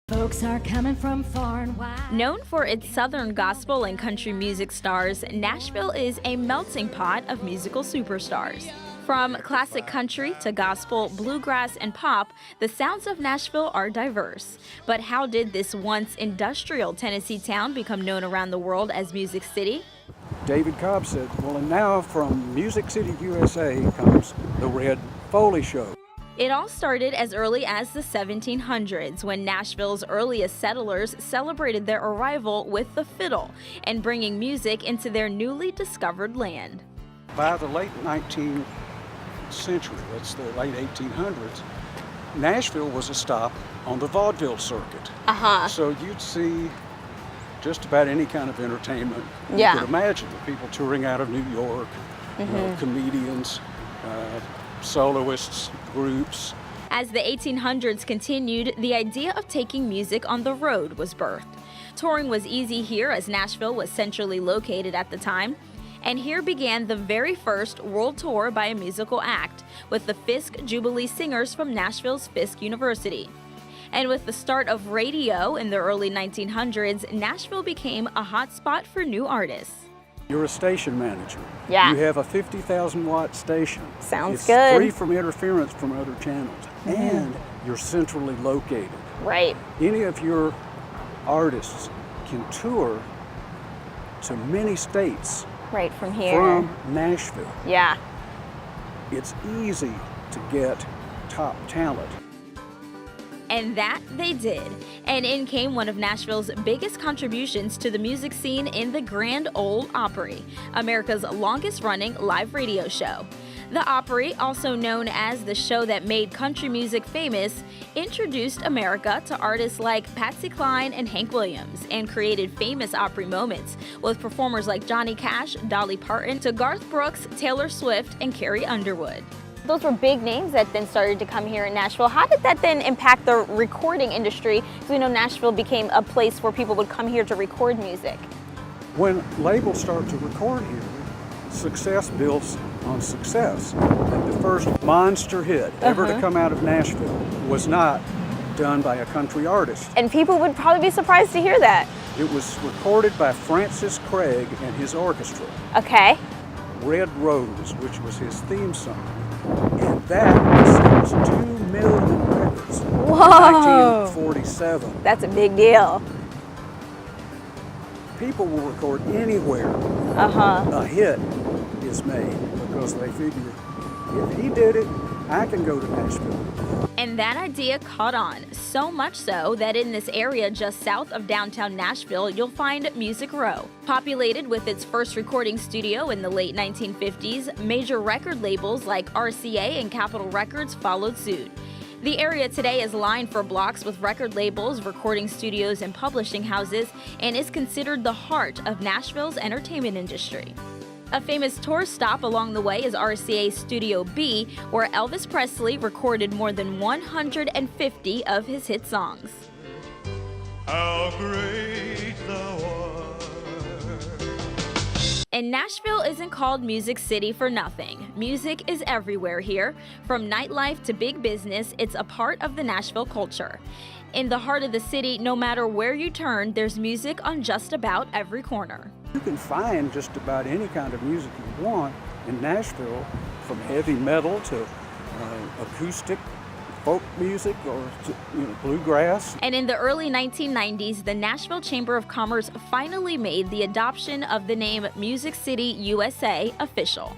Folks are coming from far and wide. Known for its southern gospel and country music stars, Nashville is a melting pot of musical superstars. From classic country to gospel, bluegrass, and pop, the sounds of Nashville are diverse. But how did this once industrial Tennessee town become known around the world as Music City? David Cobb said, well, and now from Music City, USA comes the Red Foley Show. It all started as early as the 1700s, when Nashville's earliest settlers celebrated their arrival with the fiddle and bringing music into their newly discovered land. By the late 19th century, that's the late 1800s, Nashville was a stop on the vaudeville circuit. So you'd see just about any kind of entertainment you could imagine. The people touring out of New York, you know, comedians, soloists, groups. As the 1800s continued, the idea of taking music on the road was birthed. Touring was easy here as Nashville was centrally located at the time. And here began the very first world tour by a musical act with the Fisk Jubilee Singers from Nashville's Fisk University. And with the start of radio in the early 1900s, Nashville became a hotspot for new artists. You're a station manager. Yeah. You have a 50,000 watt station. Sounds it's good. Free from interference from other channels. And you're centrally located. Right. Any of your artists can tour to many states Right from here. from Nashville. Yeah. It's easy to get top talent. And that they did. And in came one of Nashville's biggest contributions to the music scene in the Grand Ole Opry, America's longest-running live radio show. The Opry, also known as the show that made country music famous, introduced America to artists like Patsy Cline and Hank Williams and created famous Opry moments with performers like Johnny Cash, Dolly Parton, to Garth Brooks, Taylor Swift, and Carrie Underwood. Those were big names that then started to come here in Nashville. How did that then impact the recording industry? Because we know Nashville became a place where people would come here to record music. When labels start to record here, success builds on success. And the first monster hit ever to come out of Nashville was not done by a country artist. And people would probably be surprised to hear that. It was recorded by Francis Craig and his orchestra. Okay. Red Rose, which was his theme song. And that sells 2 million records in 1947. That's a big deal. People will record anywhere a hit is made because they figure, if he did it, I can go to Nashville. And that idea caught on, so much so that in this area just south of downtown Nashville, you'll find Music Row. Populated with its first recording studio in the late 1950s, major record labels like RCA and Capitol Records followed suit. The area today is lined for blocks with record labels, recording studios, and publishing houses, and is considered the heart of Nashville's entertainment industry. A famous tour stop along the way is RCA's Studio B, where Elvis Presley recorded more than 150 of his hit songs. How great thou art. And Nashville isn't called Music City for nothing. Music is everywhere here. From nightlife to big business, it's a part of the Nashville culture. In the heart of the city, no matter where you turn, there's music on just about every corner. You can find just about any kind of music you want in Nashville, from heavy metal to acoustic folk music or to, bluegrass. And in the early 1990s, the Nashville Chamber of Commerce finally made the adoption of the name Music City USA official.